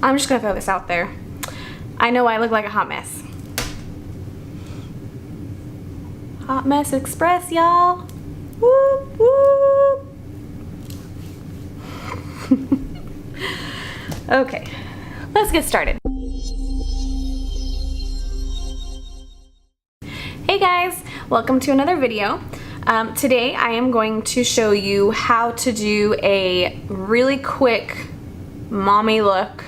I'm just gonna throw this out there. I know I look like a hot mess. Hot Mess Express, y'all. Whoop, whoop. Okay, let's get started. Hey guys, welcome to another video. Today I am going to show you how to do a really quick mommy look.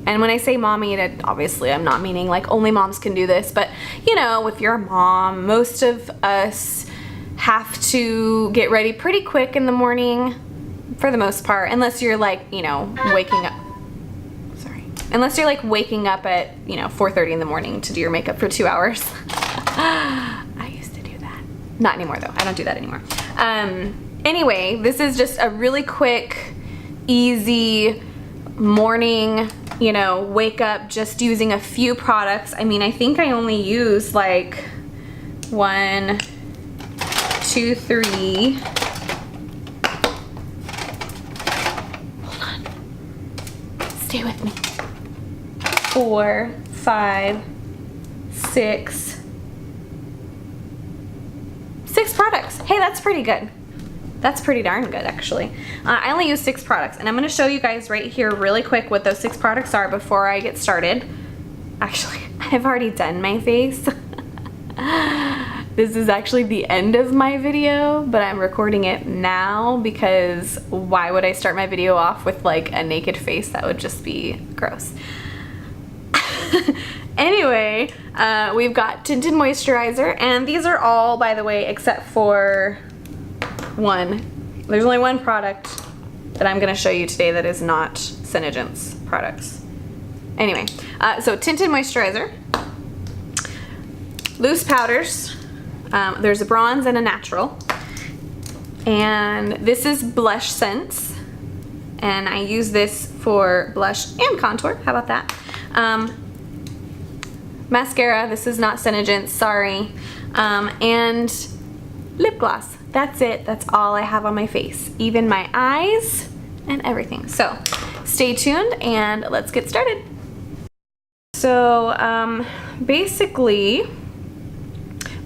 And when I say mommy, obviously I'm not meaning like only moms can do this, but you know, if you're a mom, most of us have to get ready pretty quick in the morning for the most part, unless you're like, you know, waking up. Sorry. Unless you're like waking up at, you know, 4:30 in the morning to do your makeup for 2 hours. I used to do that. Not anymore though. I don't do that anymore. Anyway, this is just a really quick, easy morning, you know, wake up just using a few products. I mean, I think I only use like 1, 2, 3. Hold on. Stay with me. 4, 5, 6. 6 products. Hey, that's pretty good. That's pretty darn good, actually. I only use 6 products, and I'm going to show you guys right here really quick what those 6 products are before I get started. Actually, I've already done my face. This is actually the end of my video, but I'm recording it now because why would I start my video off with like a naked face? That would just be gross. Anyway, we've got Tinted Moisturizer, and these are all, by the way, except for one. There's only one product that I'm going to show you today that is not Senegence products. Anyway, so Tinted Moisturizer, loose powders, there's a bronze and a natural, and this is Blushsense, and I use this for blush and contour. How about that? Mascara, this is not Senegence, sorry, and lip gloss. That's it. That's all I have on my face, even my eyes and everything. So stay tuned and let's get started. So basically,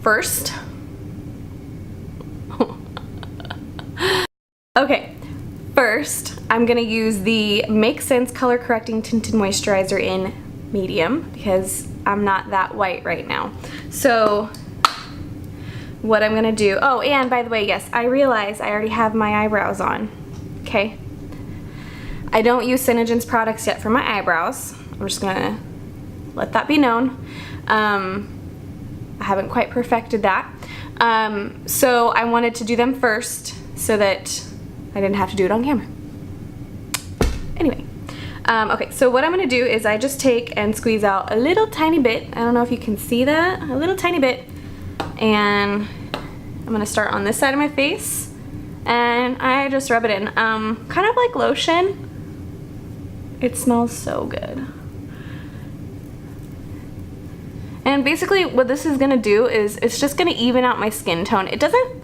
first, okay, first I'm gonna use the Makesense Color Correcting Tinted Moisturizer in medium because I'm not that white right now. So what I'm gonna do, oh, and by the way, yes, I realize I already have my eyebrows on, okay? I don't use Senegence products yet for my eyebrows. I'm just gonna let that be known. I haven't quite perfected that. So I wanted to do them first so that I didn't have to do it on camera. Anyway, okay, so what I'm gonna do is I just take and squeeze out a little tiny bit. I don't know if you can see that, a little tiny bit. And I'm gonna start on this side of my face and I just rub it in, kind of like lotion. It smells so good. And basically what this is gonna do is it's just gonna even out my skin tone. It doesn't,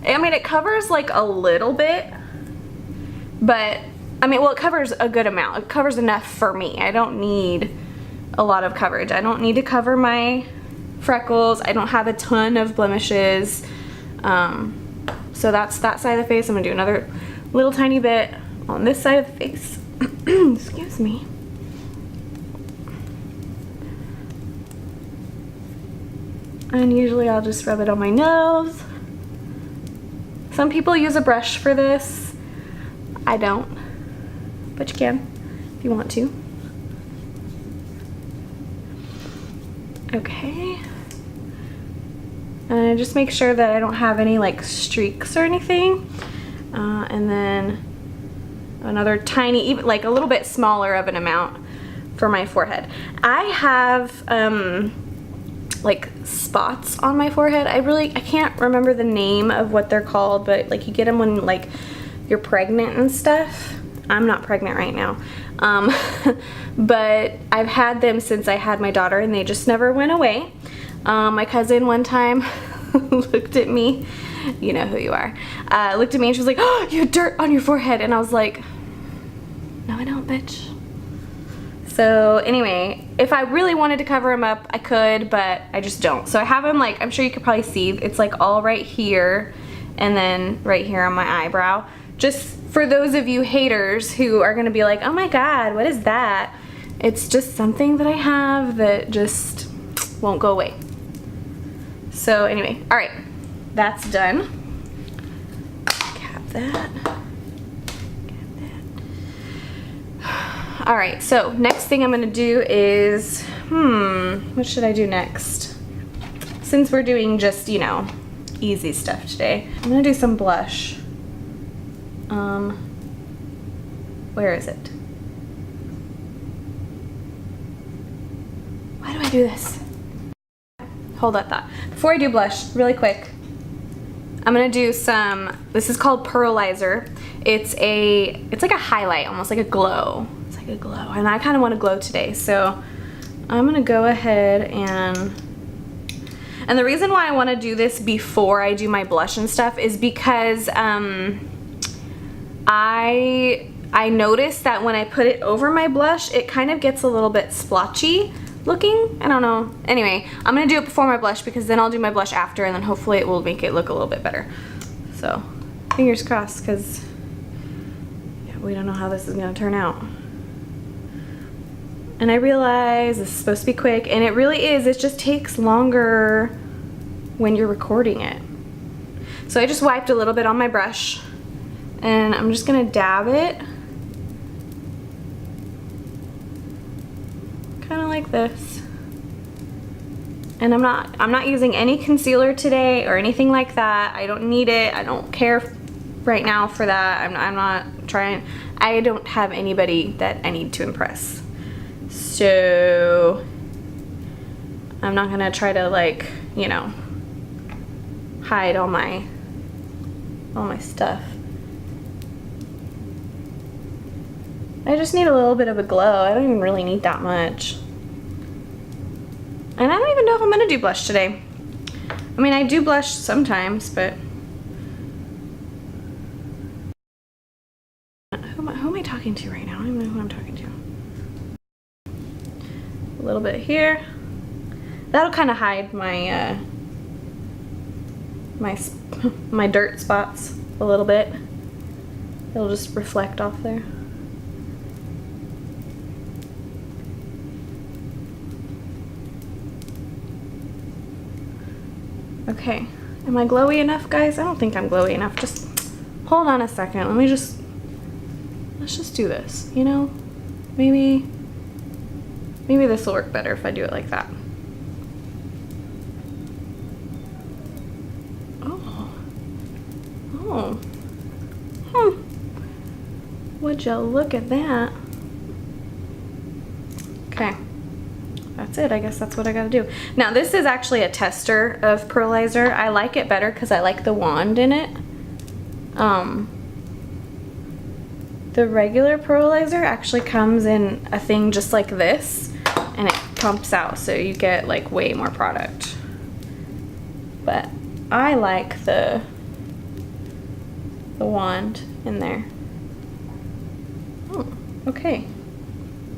I mean, it covers like a little bit, but I mean, well, it covers a good amount. It covers enough for me. I don't need a lot of coverage. I don't need to cover my freckles. I don't have a ton of blemishes. So that's that side of the face. I'm gonna do another little tiny bit on this side of the face. Excuse me. And usually I'll just rub it on my nose. Some people use a brush for this. I don't, but you can if you want to. Okay. And just make sure that I don't have any like streaks or anything. And then another tiny, even like a little bit smaller of an amount for my forehead. I have like spots on my forehead. I can't remember the name of what they're called, but like you get them when like you're pregnant and stuff. I'm not pregnant right now. But I've had them since I had my daughter and they just never went away. My cousin one time looked at me, you know who you are, looked at me and she was like, "Oh, you have dirt on your forehead." And I was like, "No, I don't, bitch." So anyway, if I really wanted to cover them up, I could, but I just don't. So I have them like, I'm sure you could probably see, it's like all right here and then right here on my eyebrow. Just for those of you haters who are gonna be like, oh my God, what is that? It's just something that I have that just won't go away. So anyway, all right, that's done. Cap that. All right, so next thing I'm gonna do is, what should I do next? Since we're doing just, you know, easy stuff today, I'm gonna do some blush. Where is it? Why do I do this? Hold that thought. Before I do blush, really quick, I'm gonna do some, this is called Pearlizer. It's like a highlight, almost like a glow. It's like a glow, and I kind of want to glow today, so I'm gonna go ahead and the reason why I want to do this before I do my blush and stuff is because I noticed that when I put it over my blush, it kind of gets a little bit splotchy looking. I don't know. Anyway, I'm gonna do it before my blush because then I'll do my blush after, and then hopefully it will make it look a little bit better. So fingers crossed, because yeah, we don't know how this is gonna turn out. And I realize this is supposed to be quick, and it really is. It just takes longer when you're recording it. So I just wiped a little bit on my brush, and I'm just gonna dab it kind of like this. And I'm not using any concealer today or anything like that. I don't need it. I don't care right now for that. I'm not trying. I don't have anybody that I need to impress. So I'm not gonna try to, like, you know, hide all my stuff. I just need a little bit of a glow. I don't even really need that much. And I don't even know if I'm gonna do blush today. I mean, I do blush sometimes, but who am I talking to right now? I don't even know who I'm talking to. A little bit here. That'll kind of hide my my dirt spots a little bit. It'll just reflect off there. Okay, am I glowy enough, guys? I don't think I'm glowy enough. Just hold on a second. Let's just do this, you know? Maybe this will work better if I do it like that. Oh. Would you look at that? Okay. That's it. I guess that's what I gotta do. Now, this is actually a tester of Pearlizer. I like it better because I like the wand in it. The regular Pearlizer actually comes in a thing just like this, and it pumps out, so you get like way more product. But I like the wand in there. Oh, okay.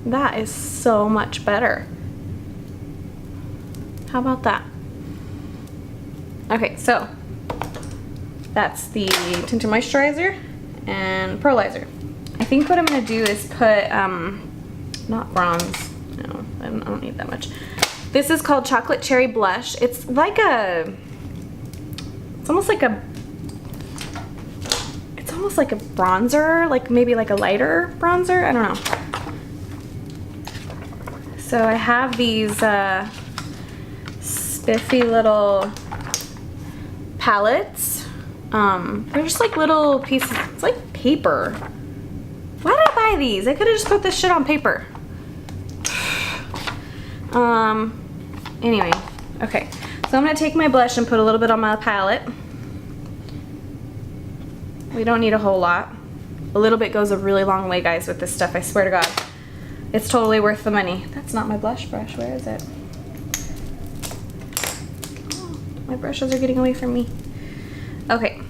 That is so much better. How about that? Okay, so that's the Tinted Moisturizer and Pearlizer. I think what I'm gonna do is put, not bronze, no, I don't need that much. This is called Chocolate Cherry Blush. It's like it's almost like a bronzer, like maybe like a lighter bronzer, I don't know. So I have these, spiffy little palettes. They're just like little pieces. It's like paper. Why did I buy these? I could have just put this shit on paper. Anyway, okay. So I'm gonna take my blush and put a little bit on my palette. We don't need a whole lot. A little bit goes a really long way, guys, with this stuff, I swear to God. It's totally worth the money. That's not my blush brush. Where is it? My brushes are getting away from me. Okay,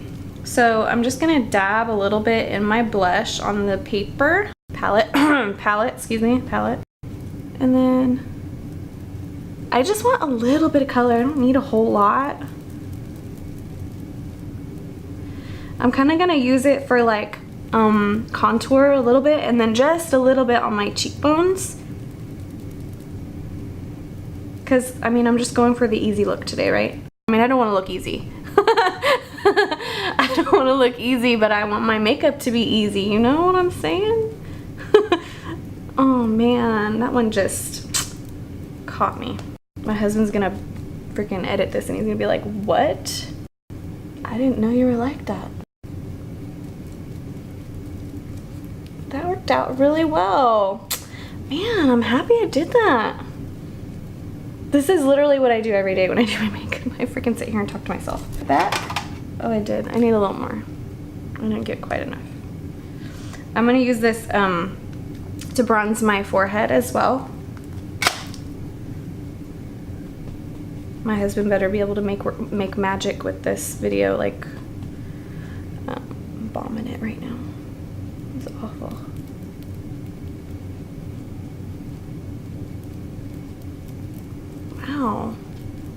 so I'm just gonna dab a little bit in my blush on the paper palette, palette. And then I just want a little bit of color. I don't need a whole lot. I'm kind of gonna use it for like contour a little bit, and then just a little bit on my cheekbones. Cause I mean, I'm just going for the easy look today, right? I mean, I don't want to look easy. I don't want to look easy, but I want my makeup to be easy. You know what I'm saying? Oh man, that one just caught me. My husband's gonna freaking edit this and he's gonna be like, what? I didn't know you were like that. That worked out really well. Man, I'm happy I did that. This is literally what I do every day when I do my makeup. I freaking sit here and talk to myself. That, oh I did. I need a little more. I didn't get quite enough. I'm gonna use this to bronze my forehead as well. My husband better be able to make magic with this video, like I'm bombing it right now. It's awful. Wow,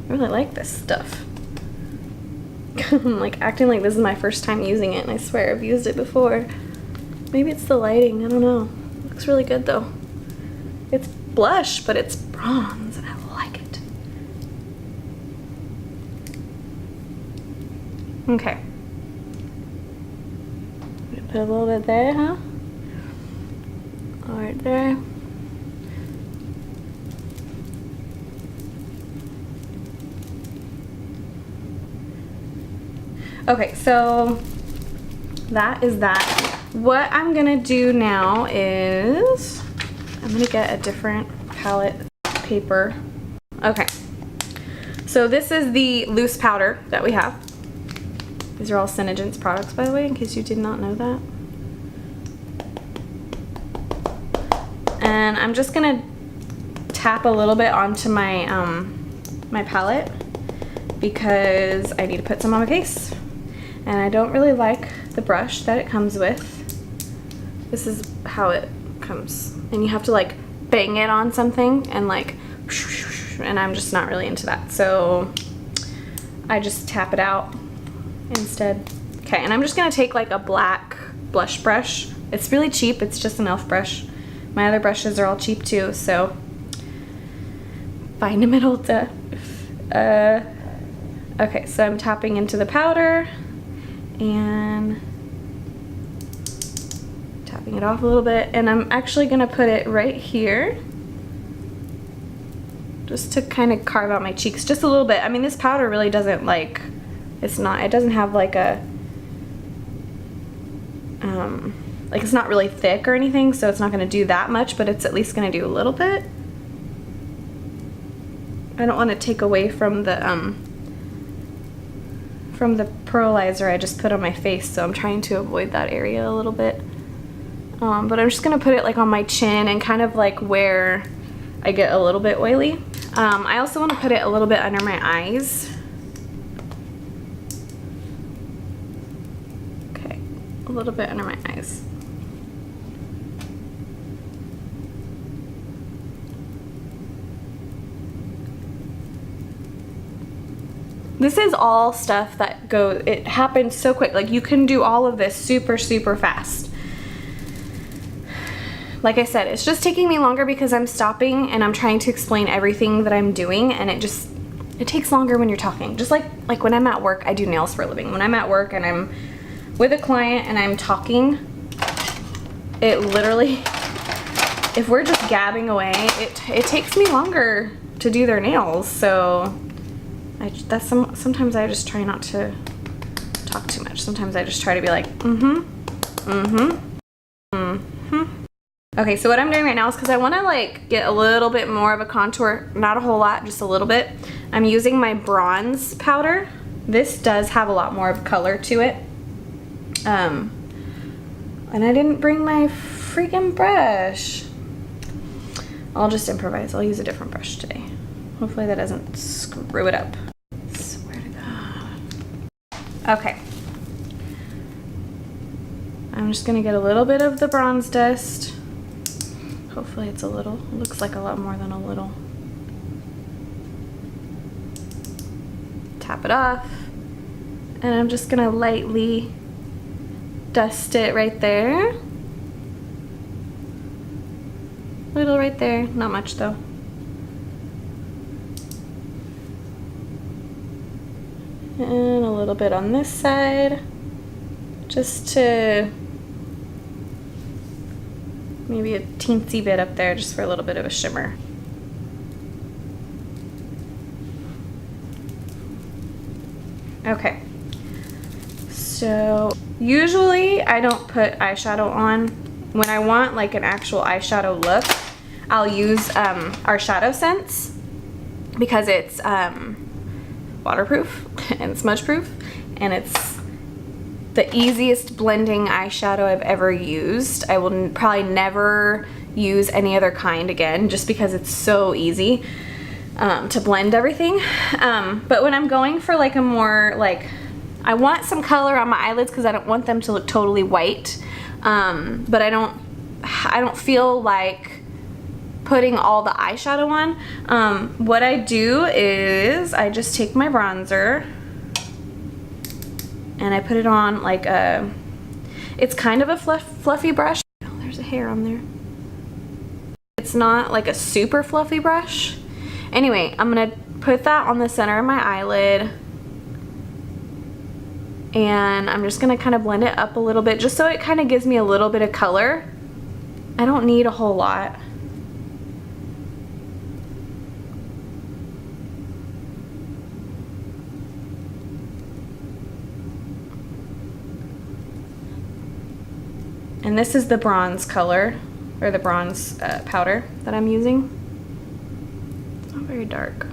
I really like this stuff. I'm like acting like this is my first time using it, and I swear I've used it before. Maybe it's the lighting, I don't know. It looks really good though. It's blush, but it's bronze, and I like it. Okay. I'm gonna put a little bit there, huh? All right there. Okay, so that is that. What I'm gonna do now is I'm gonna get a different palette paper. Okay, so this is the loose powder that we have. These are all Senegence products, by the way, in case you did not know that. And I'm just gonna tap a little bit onto my my palette because I need to put some on my face. And I don't really like the brush that it comes with. This is how it comes. And you have to like bang it on something and like, and I'm just not really into that. So I just tap it out instead. Okay, and I'm just gonna take like a black blush brush. It's really cheap, it's just an e.l.f. brush. My other brushes are all cheap too, so find a middle to, okay, so I'm tapping into the powder and tapping it off a little bit, and I'm actually gonna put it right here just to kind of carve out my cheeks just a little bit. I mean, this powder really doesn't like, it doesn't have like a like it's not really thick or anything, so it's not gonna do that much, but it's at least gonna do a little bit. I don't want to take away from the Pearlizer I just put on my face, so I'm trying to avoid that area a little bit. But I'm just gonna put it like on my chin and kind of like where I get a little bit oily. I also want to put it a little bit under my eyes. Okay, a little bit under my eyes. This is all stuff that it happens so quick. Like you can do all of this super, super fast. Like I said, it's just taking me longer because I'm stopping and I'm trying to explain everything that I'm doing, and it takes longer when you're talking. Just like when I'm at work, I do nails for a living. When I'm at work and I'm with a client and I'm talking, it literally, if we're just gabbing away, it takes me longer to do their nails. So sometimes I just try not to talk too much. Sometimes I just try to be like, Okay, so what I'm doing right now is because I want to like get a little bit more of a contour, not a whole lot, just a little bit. I'm using my bronze powder. This does have a lot more of color to it. And I didn't bring my freaking brush. I'll just improvise. I'll use a different brush today. Hopefully that doesn't screw it up. Swear to God. Okay. I'm just gonna get a little bit of the bronze dust. Hopefully it's a little. It looks like a lot more than a little. Tap it off. And I'm just gonna lightly dust it right there. Little right there, not much though. And a little bit on this side, just to maybe a teensy bit up there, just for a little bit of a shimmer. Okay, so usually I don't put eyeshadow on. When I want like an actual eyeshadow look, I'll use our Shadow Sense because it's waterproof and smudge proof, and it's the easiest blending eyeshadow I've ever used. I will probably never use any other kind again just because it's so easy to blend everything. But when I'm going for like a more like, I want some color on my eyelids because I don't want them to look totally white, but I don't feel like putting all the eyeshadow on. What I do is I just take my bronzer and I put it on like a, it's kind of a fluffy brush. Oh, there's a hair on there. It's not like a super fluffy brush. Anyway, I'm gonna put that on the center of my eyelid, and I'm just gonna kind of blend it up a little bit just so it kind of gives me a little bit of color. I don't need a whole lot. And this is the bronze color, or the bronze powder that I'm using. It's not very dark.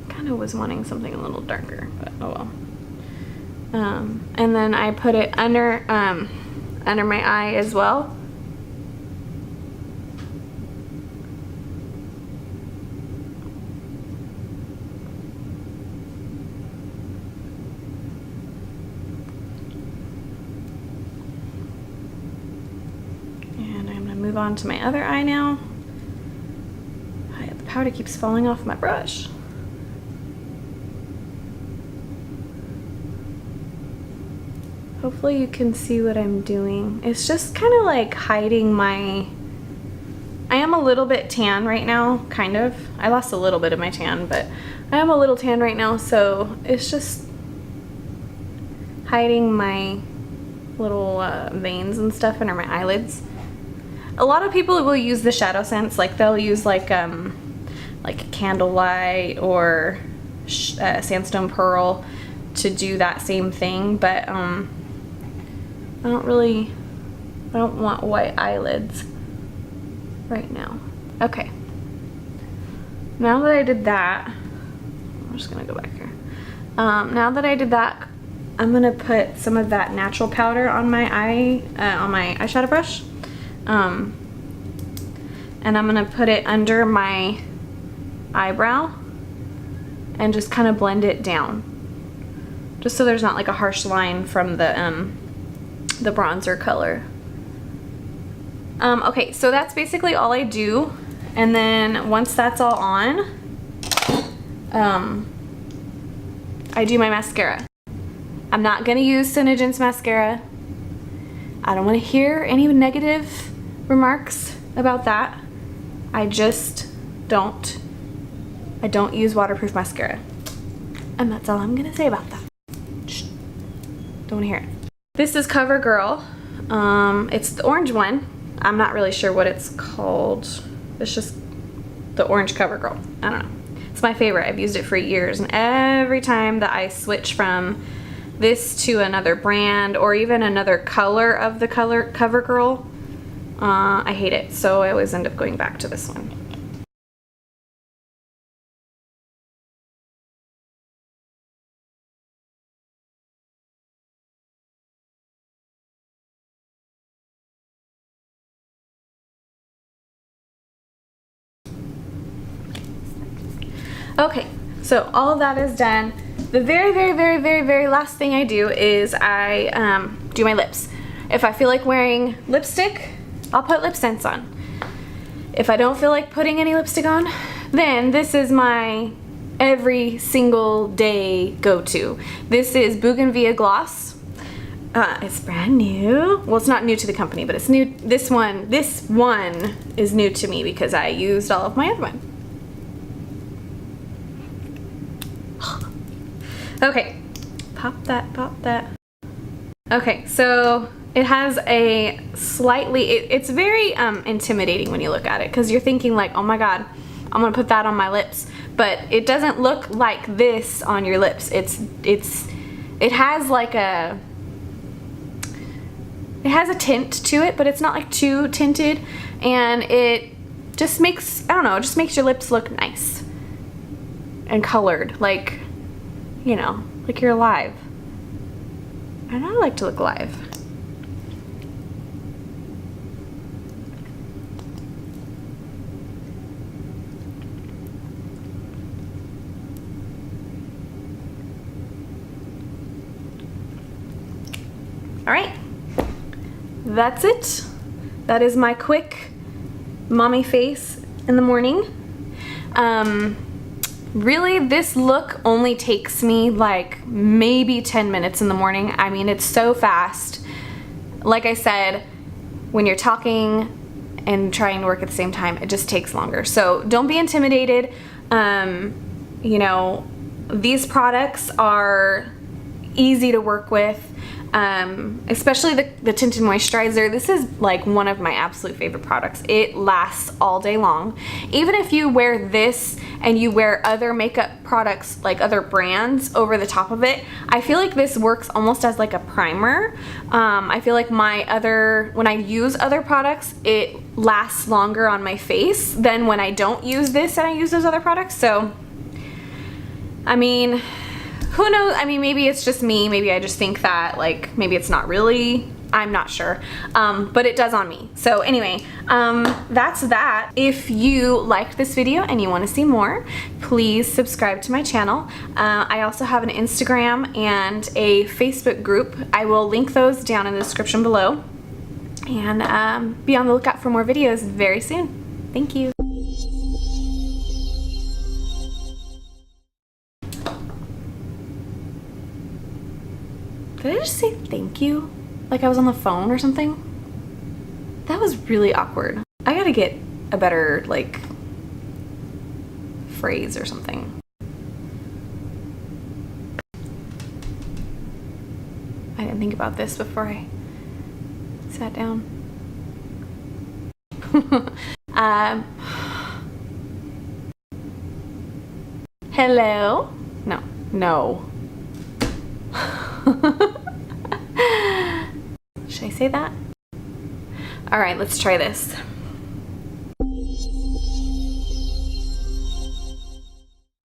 Kind of was wanting something a little darker, but oh well. And then I put it under my eye as well. Move on to my other eye now. The powder keeps falling off my brush. Hopefully you can see what I'm doing. It's just kind of like hiding my, I am a little bit tan right now, kind of. I lost a little bit of my tan, but I am a little tan right now, so it's just hiding my little veins and stuff under my eyelids. A lot of people will use the Shadow Sense, like they'll use like a Candlelight or Sandstone Pearl to do that same thing, but I don't want white eyelids right now. Okay, now that I did that, I'm just gonna go back here. Now that I did that, I'm gonna put some of that natural powder on my eyeshadow brush. And I'm gonna put it under my eyebrow and just kind of blend it down, just so there's not like a harsh line from the bronzer color. Okay, so that's basically all I do, and then once that's all on, I do my mascara. I'm not gonna use Senegence mascara. I don't want to hear any negative remarks about that. I don't use waterproof mascara. And that's all I'm gonna say about that. Shh. Don't wanna hear it. This is CoverGirl. It's the orange one. I'm not really sure what it's called. It's just the orange CoverGirl. I don't know. It's my favorite. I've used it for years, and every time that I switch from this to another brand or even another color of the CoverGirl, I hate it, so I always end up going back to this one. Okay, so all of that is done. The very last thing I do is I do my lips. If I feel like wearing lipstick, I'll put Blushsense on. If I don't feel like putting any lipstick on, then this is my every single day go-to. This is Bougainvillea Gloss. It's brand new. Well, it's not new to the company, but it's new. This one is new to me because I used all of my other one. Okay, pop that, pop that. Okay, so it has a slightly, it's very intimidating when you look at it because you're thinking like, oh my god, I'm gonna put that on my lips. But it doesn't look like this on your lips. It has like a, it has a tint to it, but it's not like too tinted, and it just makes, I don't know, it just makes your lips look nice and colored, like, you know, like you're alive. And I like to look alive. All right, that's it. That is my quick mommy face in the morning. Really, this look only takes me like maybe 10 minutes in the morning. I mean, it's so fast. Like I said, when you're talking and trying to work at the same time, it just takes longer. So don't be intimidated. You know, these products are easy to work with. Especially the Tinted Moisturizer. This is like one of my absolute favorite products. It lasts all day long. Even if you wear this and you wear other makeup products, like other brands, over the top of it, I feel like this works almost as like a primer. I feel like when I use other products, it lasts longer on my face than when I don't use this and I use those other products. So, I mean, who knows? I mean, maybe it's just me. Maybe I just think that, like, maybe it's not really. I'm not sure. But it does on me. So anyway, that's that. If you liked this video and you want to see more, please subscribe to my channel. I also have an Instagram and a Facebook group. I will link those down in the description below. And be on the lookout for more videos very soon. Thank you. Did I just say thank you? Like I was on the phone or something? That was really awkward. I gotta get a better, like, phrase or something. I didn't think about this before I sat down. Hello? No. No. Should I say that? All right, let's try this.